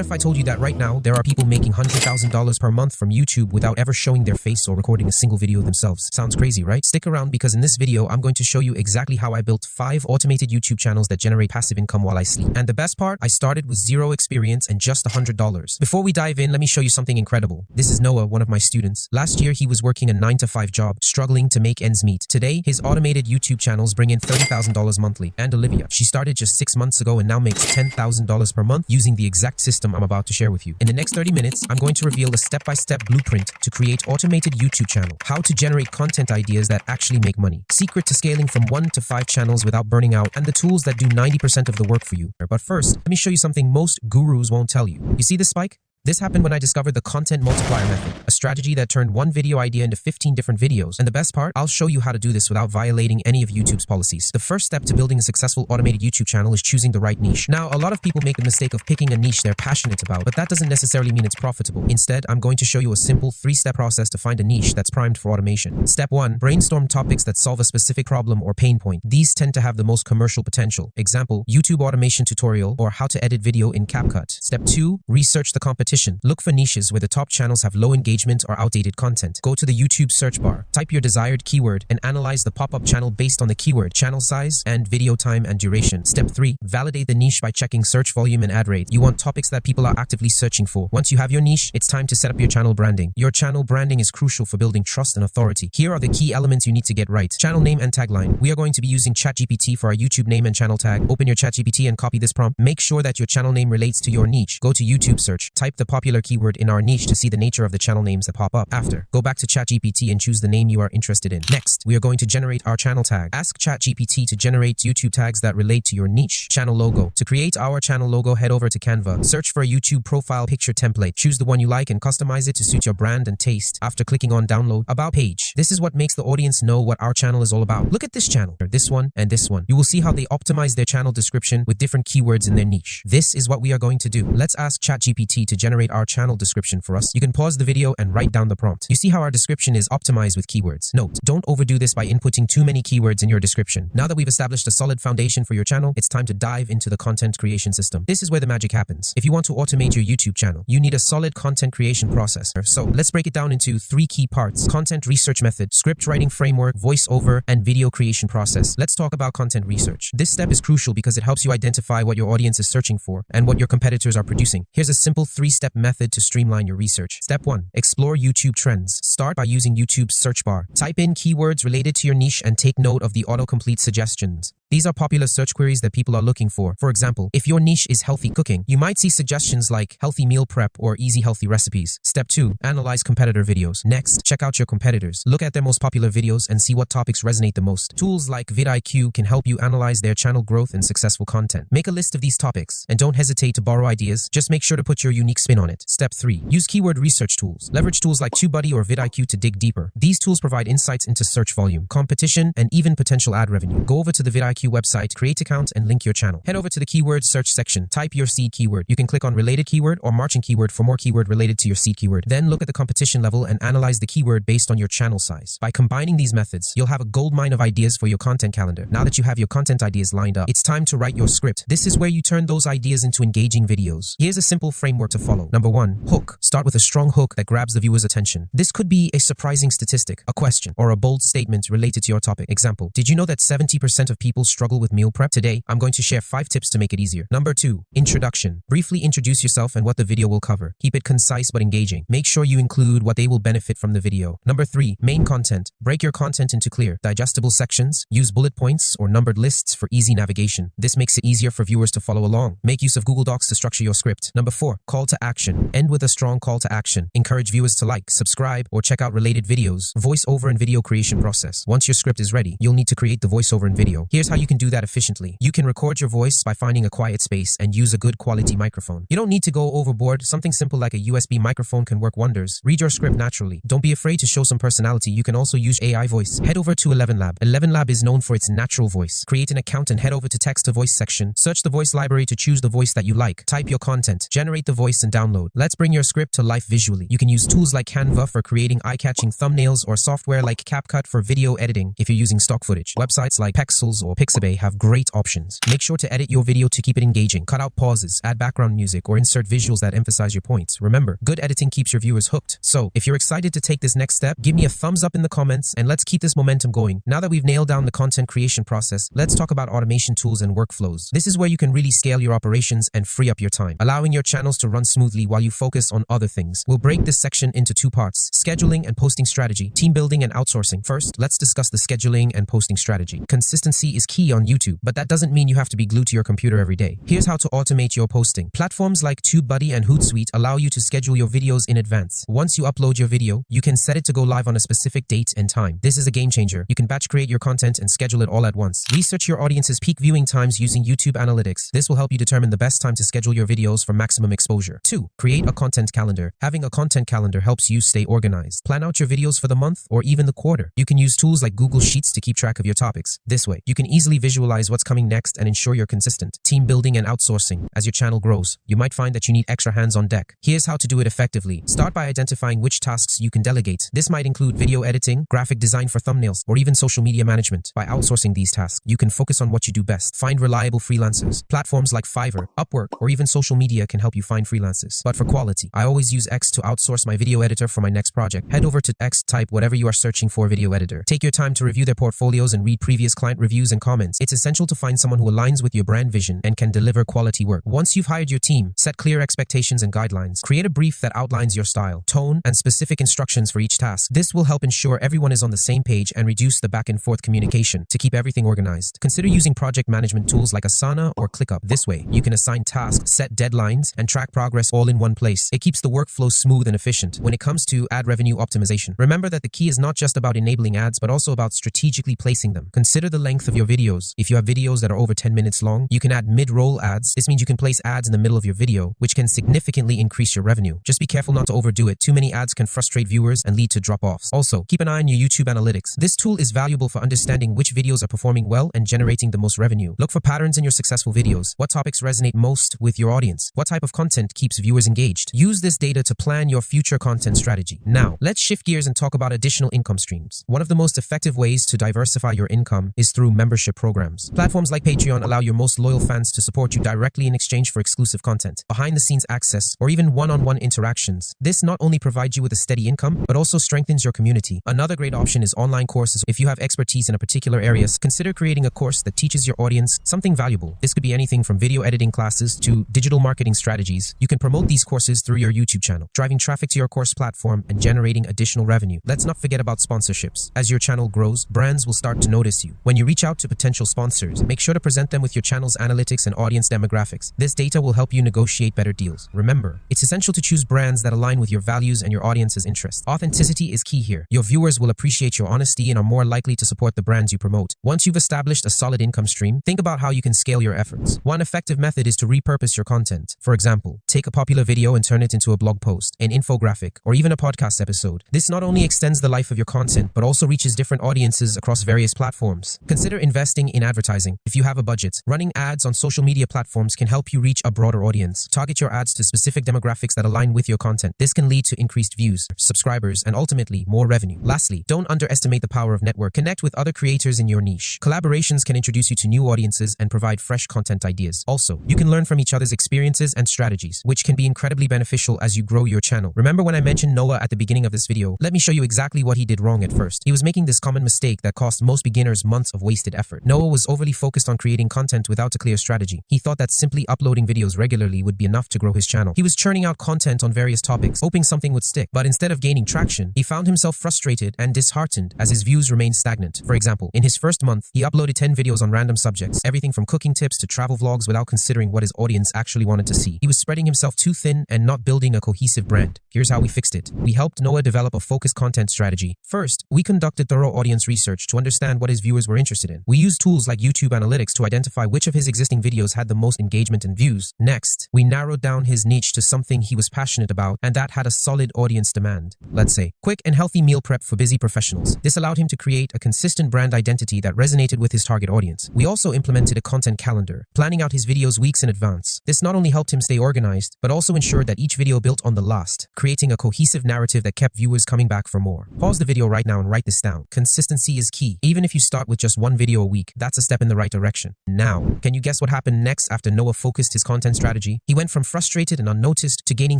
if I told you that right now, there are people making $100,000 per month from YouTube without ever showing their face or recording a single video themselves? Sounds crazy, right? Stick around because in this video, I'm going to show you exactly how I built 5 automated YouTube channels that generate passive income while I sleep. And the best part, I started with 0 experience and just $100. Before we dive in, let me show you something incredible. This is Noah, one of my students. Last year, he was working a 9-to-5 job, struggling to make ends meet. Today, his automated YouTube channels bring in $30,000 monthly. And Olivia, she started just 6 months ago and now makes $10,000 per month using the exact system I'm about to share with you. In the next 30 minutes, I'm going to reveal a step-by-step blueprint to create automated YouTube channel, how to generate content ideas that actually make money, secret to scaling from 1 to 5 channels without burning out, and the tools that do 90% of the work for you. But first, let me show you something most gurus won't tell you. You see this spike? This happened when I discovered the content multiplier method, a strategy that turned one video idea into 15 different videos. And the best part, I'll show you how to do this without violating any of YouTube's policies. The first step to building a successful automated YouTube channel is choosing the right niche. Now, a lot of people make the mistake of picking a niche they're passionate about, but that doesn't necessarily mean it's profitable. Instead, I'm going to show you a simple 3-step process to find a niche that's primed for automation. Step 1, brainstorm topics that solve a specific problem or pain point. These tend to have the most commercial potential. Example, YouTube automation tutorial or how to edit video in CapCut. Step 2, research the competition. Look for niches where the top channels have low engagement or outdated content. Go to the YouTube search bar, type your desired keyword, and analyze the pop-up channel based on the keyword, channel size, and video time and duration. Step 3, validate the niche by checking search volume and ad rate. You want topics that people are actively searching for. Once you have your niche, it's time to set up your channel branding. Your channel branding is crucial for building trust and authority. Here are the key elements you need to get right. Channel name and tagline. We are going to be using ChatGPT for our YouTube name and channel tag. Open your ChatGPT and copy this prompt. Make sure that your channel name relates to your niche. Go to YouTube search. Type the popular keyword in our niche to see the nature of the channel names that pop up. After, go back to ChatGPT and choose the name you are interested in. Next, we are going to generate our channel tag. Ask ChatGPT to generate YouTube tags that relate to your niche. Channel logo. To create our channel logo, head over to Canva. Search for a YouTube profile picture template. Choose the one you like and customize it to suit your brand and taste. After clicking on download, about page. This is what makes the audience know what our channel is all about. Look at this channel, this one, and this one. You will see how they optimize their channel description with different keywords in their niche. This is what we are going to do. Let's ask ChatGPT to generate our channel description for us. You can pause the video and write down the prompt. You see how our description is optimized with keywords. Note, don't overdo this by inputting too many keywords in your description. Now that we've established a solid foundation for your channel, it's time to dive into the content creation system. This is where the magic happens. If you want to automate your YouTube channel, you need a solid content creation process. So let's break it down into 3 key parts: content research method, script writing framework, voiceover, and video creation process. Let's talk about content research. This step is crucial because it helps you identify what your audience is searching for and what your competitors are producing. Here's a simple 3-step method to streamline your research. Step 1. Explore YouTube trends. Start by using YouTube's search bar. Type in keywords related to your niche and take note of the autocomplete suggestions. These are popular search queries that people are looking for. For example, if your niche is healthy cooking, you might see suggestions like healthy meal prep or easy healthy recipes. Step 2. Analyze competitor videos. Next, check out your competitors. Look at their most popular videos and see what topics resonate the most. Tools like vidIQ can help you analyze their channel growth and successful content. Make a list of these topics and don't hesitate to borrow ideas. Just make sure to put your unique spin on it. Step 3. Use keyword research tools. Leverage tools like TubeBuddy or vidIQ to dig deeper. These tools provide insights into search volume, competition, and even potential ad revenue. Go over to the vidIQ website, create an account, and link your channel. Head over to the keyword search section. Type your seed keyword. You can click on related keyword or marching keyword for more keyword related to your seed keyword. Then look at the competition level and analyze the keyword based on your channel size. By combining these methods, you'll have a goldmine of ideas for your content calendar. Now that you have your content ideas lined up, it's time to write your script. This is where you turn those ideas into engaging videos. Here's a simple framework to follow. Number 1, hook. Start with a strong hook that grabs the viewer's attention. This could be a surprising statistic, a question, or a bold statement related to your topic. Example, did you know that 70% of people struggle with meal prep? Today, I'm going to share 5 tips to make it easier. Number 2, introduction. Briefly introduce yourself and what the video will cover. Keep it concise but engaging. Make sure you include what they will benefit from the video. Number 3, main content. Break your content into clear, digestible sections. Use bullet points or numbered lists for easy navigation. This makes it easier for viewers to follow along. Make use of Google Docs to structure your script. Number 4, call to action. End with a strong call to action. Encourage viewers to like, subscribe, or check out related videos. Voiceover and video creation process. Once your script is ready, you'll need to create the voiceover and video. Here's how you can do that efficiently. You can record your voice by finding a quiet space and use a good quality microphone. You don't need to go overboard. Something simple like a USB microphone can work wonders. Read your script naturally. Don't be afraid to show some personality. You can also use AI voice. Head over to 11lab. 11lab is known for its natural voice. Create an account and head over to text to voice section. Search the voice library to choose the voice that you like. Type your content. Generate the voice and download. Let's bring your script to life visually. You can use tools like Canva for creating eye-catching thumbnails or software like CapCut for video editing if you're using stock footage. Websites like Pexels or Pixabay have great options. Make sure to edit your video to keep it engaging. Cut out pauses, add background music, or insert visuals that emphasize your points. Remember, good editing keeps your viewers hooked. So, if you're excited to take this next step, give me a thumbs up in the comments and let's keep this momentum going. Now that we've nailed down the content creation process, let's talk about automation tools and workflows. This is where you can really scale your operations and free up your time, allowing your channels to run smoothly while you focus on other things. We'll break this section into two parts: scheduling and posting strategy, team building and outsourcing. First, let's discuss the scheduling and posting strategy. Consistency is key on YouTube, but that doesn't mean you have to be glued to your computer every day. Here's how to automate your posting. Platforms like TubeBuddy and Hootsuite allow you to schedule your videos in advance. Once you upload your video, you can set it to go live on a specific date and time. This is a game changer. You can batch create your content and schedule it all at once. Research your audience's peak viewing times using YouTube Analytics. This will help you determine the best time to schedule your videos for maximum exposure. 2. Create a content calendar. Having a content calendar helps you stay organized. Plan out your videos for the month or even the quarter. You can use tools like Google Sheets to keep track of your topics. This way, you can easily visualize what's coming next and ensure you're consistent. Team building and outsourcing. As your channel grows, you might find that you need extra hands on deck. Here's how to do it effectively. Start by identifying which tasks you can delegate. This might include video editing, graphic design for thumbnails, or even social media management. By outsourcing these tasks, you can focus on what you do best. Find reliable freelancers. Platforms like Fiverr, Upwork, or even social media can help you find freelancers. But for quality, I always use X to outsource my video editor for my next project. Head over to X, type whatever you are searching for video editor. Take your time to review their portfolios and read previous client reviews and comments. It's essential to find someone who aligns with your brand vision and can deliver quality work. Once you've hired your team, set clear expectations and guidelines. Create a brief that outlines your style, tone, and specific instructions for each task. This will help ensure everyone is on the same page and reduce the back and forth communication to keep everything organized. Consider using project management tools like Asana or ClickUp. This way, you can assign tasks, set deadlines, and track progress all in one place. It keeps the workflow smooth and efficient. When it comes to ad revenue optimization, remember that the key is not just about enabling ads, but also about strategically placing them. Consider the length of your videos. If you have videos that are over 10 minutes long, you can add mid-roll ads. This means you can place ads in the middle of your video, which can significantly increase your revenue. Just be careful not to overdo it. Too many ads can frustrate viewers and lead to drop-offs. Also, keep an eye on your YouTube Analytics. This tool is valuable for understanding which videos are performing well and generating the most revenue. Look for patterns in your successful videos. What topics resonate most with your audience? What type of content keeps viewers engaged? Use this data to plan your future content strategy. Now, let's shift gears and talk about additional income streams. One of the most effective ways to diversify your income is through membership programs. Platforms like Patreon allow your most loyal fans to support you directly in exchange for exclusive content, behind-the-scenes access, or even one-on-one interactions. This not only provides you with a steady income, but also strengthens your community. Another great option is online courses. If you have expertise in a particular area, consider creating a course that teaches your audience something valuable. This could be anything from video editing classes to digital marketing strategies. You can promote these courses through your YouTube channel, driving traffic to your course platform and generating additional revenue. Let's not forget about sponsorships. As your channel grows, brands will start to notice you. When you reach out to potential sponsors, make sure to present them with your channel's analytics and audience demographics. This data will help you negotiate better deals. Remember, it's essential to choose brands that align with your values and your audience's interests. Authenticity is key here. Your viewers will appreciate your honesty and are more likely to support the brands you promote. Once you've established a solid income stream, think about how you can scale your efforts. One effective method is to repurpose your content. For example, take a popular video and turn it into a blog post, an infographic, or even a podcast episode. This not only extends the life of your content, but also reaches different audiences across various platforms. Consider investing in advertising. If you have a budget, running ads on social media platforms can help you reach a broader audience. Target your ads to specific demographics that align with your content. This can lead to increased views, subscribers, and ultimately more revenue. Lastly, don't underestimate the power of network. Connect with other creators in your niche. Collaborations can introduce you to new audiences and provide fresh content ideas. Also, you can learn from each other's experiences and strategies, which can be incredibly beneficial as you grow your channel. Remember when I mentioned Noah at the beginning of this video? Let me show you exactly what he did wrong at first. He was making this common mistake that cost most beginners months of wasted effort. Noah was overly focused on creating content without a clear strategy. He thought that simply uploading videos regularly would be enough to grow his channel. He was churning out content on various topics, hoping something would stick. But instead of gaining traction, he found himself frustrated and disheartened as his views remained stagnant. For example, in his first month, he uploaded 10 videos on random subjects, everything from cooking tips to travel vlogs, without considering what his audience actually wanted to see. He was spreading himself too thin and not building a cohesive brand. Here's how we fixed it. We helped Noah develop a focused content strategy. First, we conducted thorough audience research to understand what his viewers were interested in. We used tools like YouTube Analytics to identify which of his existing videos had the most engagement and views. Next, we narrowed down his niche to something he was passionate about and that had a solid audience demand. Let's say, quick and healthy meal prep for busy professionals. This allowed him to create a consistent brand identity that resonated with his target audience. We also implemented a content calendar, planning out his videos weeks in advance. This not only helped him stay organized, but also ensured that each video built on the last, creating a cohesive narrative that kept viewers coming back for more. Pause the video right now and write this down. Consistency is key. Even if you start with just one video a week. That's a step in the right direction. Now, can you guess what happened next after Noah focused his content strategy? He went from frustrated and unnoticed to gaining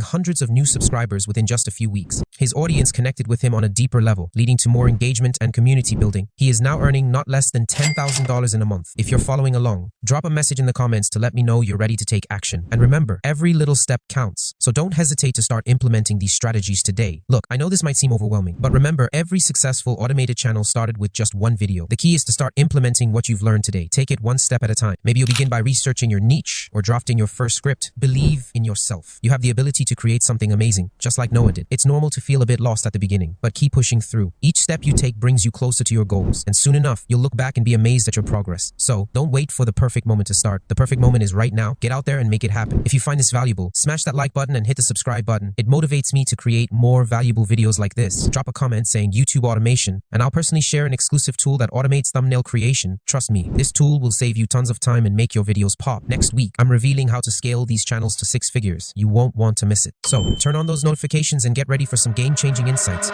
hundreds of new subscribers within just a few weeks. His audience connected with him on a deeper level, leading to more engagement and community building. He is now earning not less than $10,000 in a month. If you're following along, drop a message in the comments to let me know you're ready to take action. And remember, every little step counts. So don't hesitate to start implementing these strategies today. Look, I know this might seem overwhelming, but remember, every successful automated channel started with just one video. The key is to start implementing what you've learned today. Take it one step at a time. Maybe you'll begin by researching your niche or drafting your first script. Believe in yourself. You have the ability to create something amazing, just like Noah did. It's normal to feel a bit lost at the beginning, but keep pushing through. Each step you take brings you closer to your goals, and soon enough, you'll look back and be amazed at your progress. So don't wait for the perfect moment to start. The perfect moment is right now. Get out there and make it happen. If you find this valuable, smash that like button and hit the subscribe button. It motivates me to create more valuable videos like this. Drop a comment saying YouTube automation, and I'll personally share an exclusive tool that automates thumbnail creation. Trust me, this tool will save you tons of time and make your videos pop. Next week, I'm revealing how to scale these channels to 6 figures. You won't want to miss it. So turn on those notifications and get ready for some game-changing insights.